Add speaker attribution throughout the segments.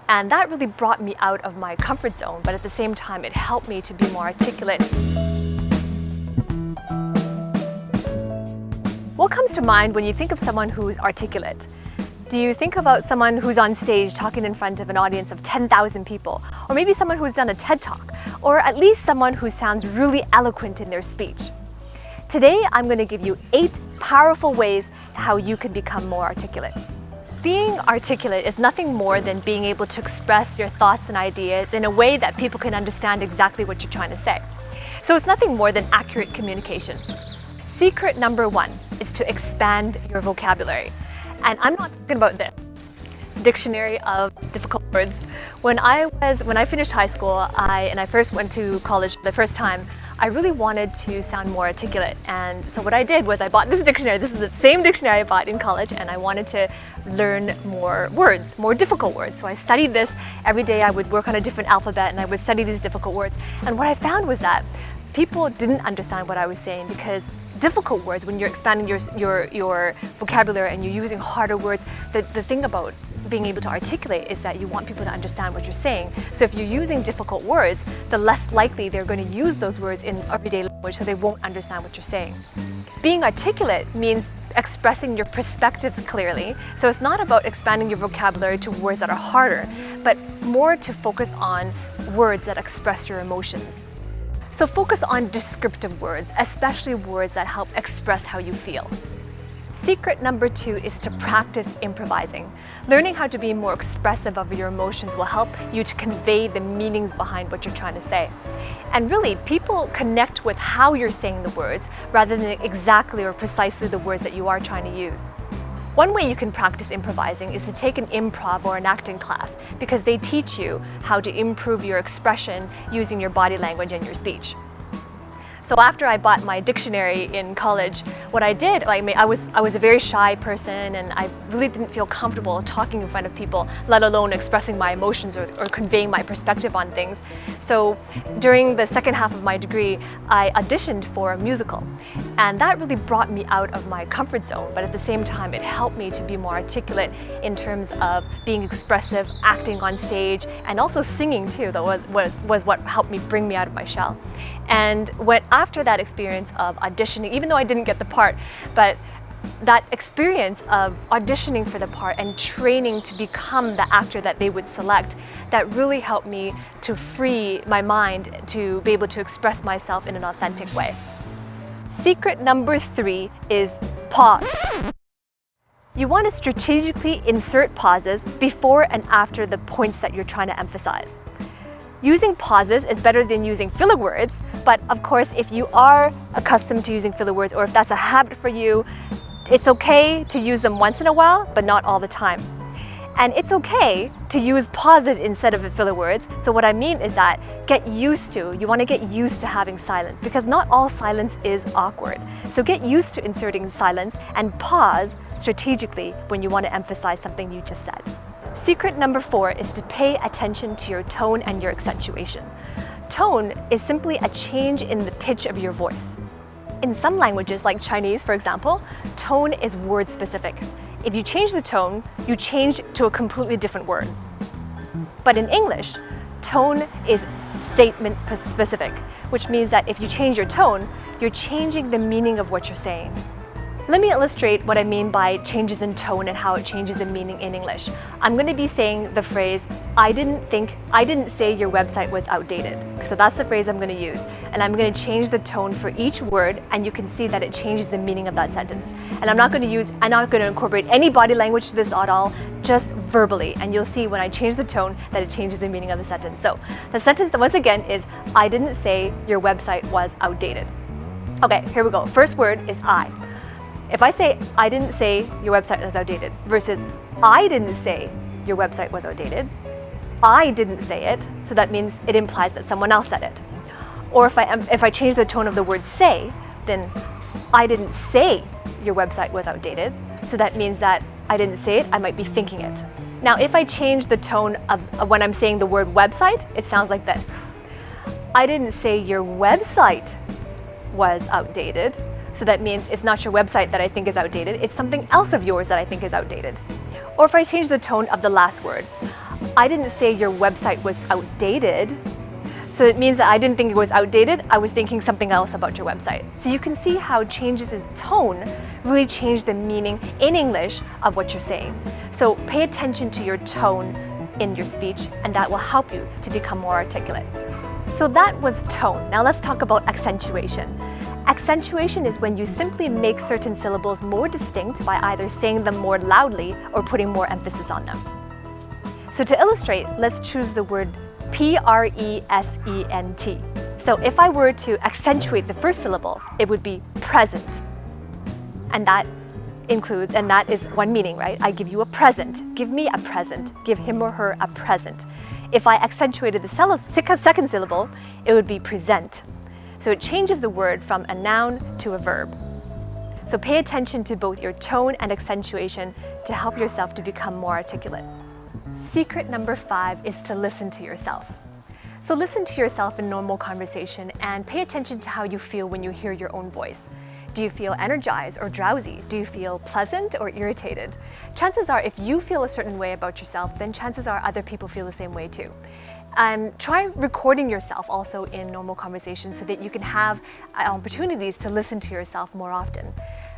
Speaker 1: And that really brought me out of my comfort zone, but at the same time, it helped me to be more articulate. What comes to mind when you think of someone who's articulate? Do you think about someone who's on stage talking in front of an audience of 10,000 people? Or maybe someone who's done a TED Talk? Or at least someone who sounds really eloquent in their speech? Today, I'm going to give you 8 powerful ways how you can become more articulate. Being articulate is nothing more than being able to express your thoughts and ideas in a way that people can understand exactly what you're trying to say. So it's nothing more than accurate communication. Secret number 1 is to expand your vocabulary. And I'm not talking about this dictionary of difficult words. When I finished high school and I first went to college for the first time, I really wanted to sound more articulate. And so what I did was I bought this dictionary. This is the same dictionary I bought in college, and I wanted to learn more words, more difficult words. So I studied this. Every day I would work on a different alphabet and I would study these difficult words. And what I found was that people didn't understand what I was saying, because difficult words, when you're expanding your vocabulary and you're using harder words, the thing about being able to articulate is that you want people to understand what you're saying. So if you're using difficult words, the less likely they're going to use those words in everyday language, so they won't understand what you're saying. Being articulate means expressing your perspectives clearly. So it's not about expanding your vocabulary to words that are harder, but more to focus on words that express your emotions. So focus on descriptive words, especially words that help express how you feel. Secret number 2 is to practice improvising. Learning how to be more expressive of your emotions will help you to convey the meanings behind what you're trying to say. And really, people connect with how you're saying the words rather than exactly or precisely the words that you are trying to use. One way you can practice improvising is to take an improv or an acting class, because they teach you how to improve your expression using your body language and your speech. So after I bought my dictionary in college, what I did, I was a very shy person, and I really didn't feel comfortable talking in front of people, let alone expressing my emotions or conveying my perspective on things. So during the second half of my degree, I auditioned for a musical. And that really brought me out of my comfort zone, but at the same time, it helped me to be more articulate in terms of being expressive, acting on stage, and also singing too. That was what helped me bring me out of my shell. And after that experience of auditioning, even though I didn't get the part, but that experience of auditioning for the part and training to become the actor that they would select, that really helped me to free my mind to be able to express myself in an authentic way. Secret number 3 is pause. You want to strategically insert pauses before and after the points that you're trying to emphasize. Using pauses is better than using filler words, but of course, if you are accustomed to using filler words, or if that's a habit for you, it's okay to use them once in a while, but not all the time. And it's okay to use pauses instead of filler words. So what I mean is that you want to get used to having silence, because not all silence is awkward. So get used to inserting silence and pause strategically when you want to emphasize something you just said. Secret number 4 is to pay attention to your tone and your accentuation. Tone is simply a change in the pitch of your voice. In some languages, like Chinese, for example, tone is word specific. If you change the tone, you change to a completely different word. But in English, tone is statement specific, which means that if you change your tone, you're changing the meaning of what you're saying. Let me illustrate what I mean by changes in tone and how it changes the meaning in English. I'm going to be saying the phrase, I didn't say your website was outdated. So that's the phrase I'm going to use. And I'm going to change the tone for each word, and you can see that it changes the meaning of that sentence. And I'm not going to incorporate any body language to this at all, just verbally. And you'll see when I change the tone that it changes the meaning of the sentence. So the sentence, once again, is, I didn't say your website was outdated. Okay, here we go. First word is I. If I say, I didn't say your website was outdated, versus I didn't say your website was outdated, I didn't say it, so that means it implies that someone else said it. Or if I change the tone of the word say, then I didn't say your website was outdated, so that means that I didn't say it, I might be thinking it. Now, if I change the tone of when I'm saying the word website, it sounds like this. I didn't say your website was outdated, so that means it's not your website that I think is outdated, it's something else of yours that I think is outdated. Or if I change the tone of the last word, I didn't say your website was outdated. So it means that I didn't think it was outdated, I was thinking something else about your website. So you can see how changes in tone really change the meaning in English of what you're saying. So pay attention to your tone in your speech, and that will help you to become more articulate. So that was tone. Now let's talk about accentuation. Accentuation is when you simply make certain syllables more distinct by either saying them more loudly or putting more emphasis on them. So to illustrate, let's choose the word present. So if I were to accentuate the first syllable, it would be present. And that is one meaning, right? I give you a present. Give me a present. Give him or her a present. If I accentuated the second syllable, it would be present. So it changes the word from a noun to a verb. So pay attention to both your tone and accentuation to help yourself to become more articulate. Secret number 5 is to listen to yourself. So listen to yourself in normal conversation and pay attention to how you feel when you hear your own voice. Do you feel energized or drowsy? Do you feel pleasant or irritated? Chances are if you feel a certain way about yourself, then chances are other people feel the same way too. Try recording yourself also in normal conversations so that you can have opportunities to listen to yourself more often.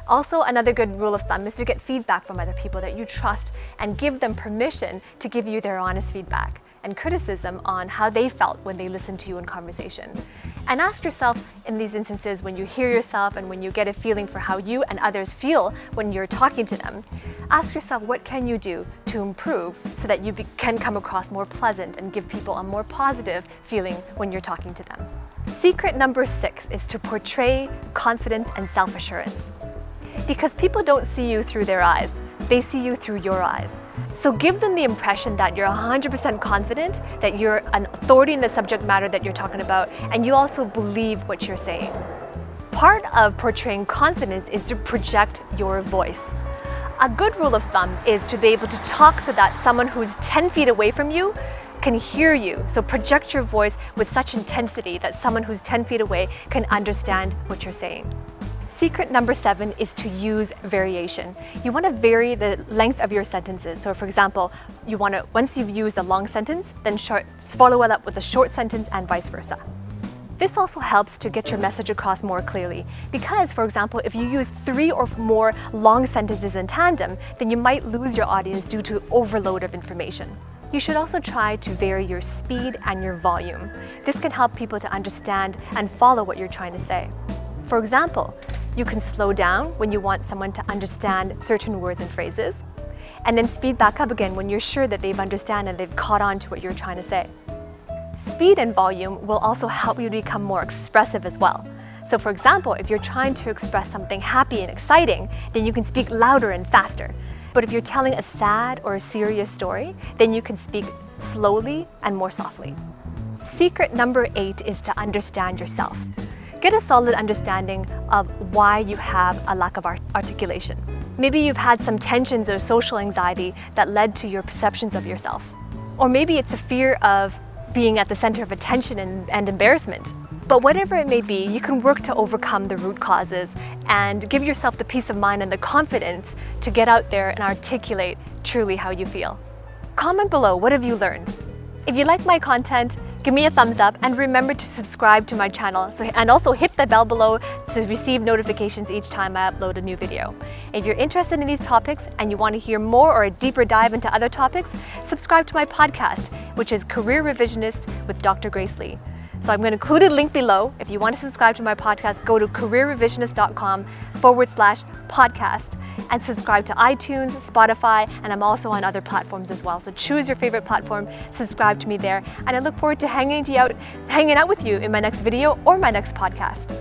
Speaker 1: Also, another good rule of thumb is to get feedback from other people that you trust and give them permission to give you their honest feedback and criticism on how they felt when they listened to you in conversation. And ask yourself in these instances when you hear yourself and when you get a feeling for how you and others feel when you're talking to them, ask yourself what can you do to improve so that you can come across more pleasant and give people a more positive feeling when you're talking to them. Secret number 6 is to portray confidence and self-assurance. Because people don't see you through their eyes, they see you through your eyes. So give them the impression that you're 100% confident, that you're an authority in the subject matter that you're talking about, and you also believe what you're saying. Part of portraying confidence is to project your voice. A good rule of thumb is to be able to talk so that someone who's 10 feet away from you can hear you. So project your voice with such intensity that someone who's 10 feet away can understand what you're saying. Secret number 7 is to use variation. You want to vary the length of your sentences. So for example, once you've used a long sentence, then follow it up with a short sentence and vice versa. This also helps to get your message across more clearly because, for example, if you use 3 or more long sentences in tandem, then you might lose your audience due to overload of information. You should also try to vary your speed and your volume. This can help people to understand and follow what you're trying to say. For example, you can slow down when you want someone to understand certain words and phrases, and then speed back up again when you're sure that they've understood and they've caught on to what you're trying to say. Speed and volume will also help you to become more expressive as well. So for example, if you're trying to express something happy and exciting, then you can speak louder and faster. But if you're telling a sad or a serious story, then you can speak slowly and more softly. Secret number 8 is to understand yourself. Get a solid understanding of why you have a lack of articulation. Maybe you've had some tensions or social anxiety that led to your perceptions of yourself. Or maybe it's a fear of being at the center of attention and embarrassment. But whatever it may be, you can work to overcome the root causes and give yourself the peace of mind and the confidence to get out there and articulate truly how you feel. Comment below, what have you learned? If you like my content, give me a thumbs up and remember to subscribe to my channel and also hit the bell below to receive notifications each time I upload a new video. If you're interested in these topics and you want to hear more or a deeper dive into other topics, subscribe to my podcast, which is Career Revisionist with Dr. Grace Lee. So I'm going to include a link below. If you want to subscribe to my podcast, go to careerrevisionist.com/podcast and subscribe to iTunes, Spotify, and I'm also on other platforms as well. So choose your favorite platform, subscribe to me there, and I look forward to hanging out with you in my next video or my next podcast.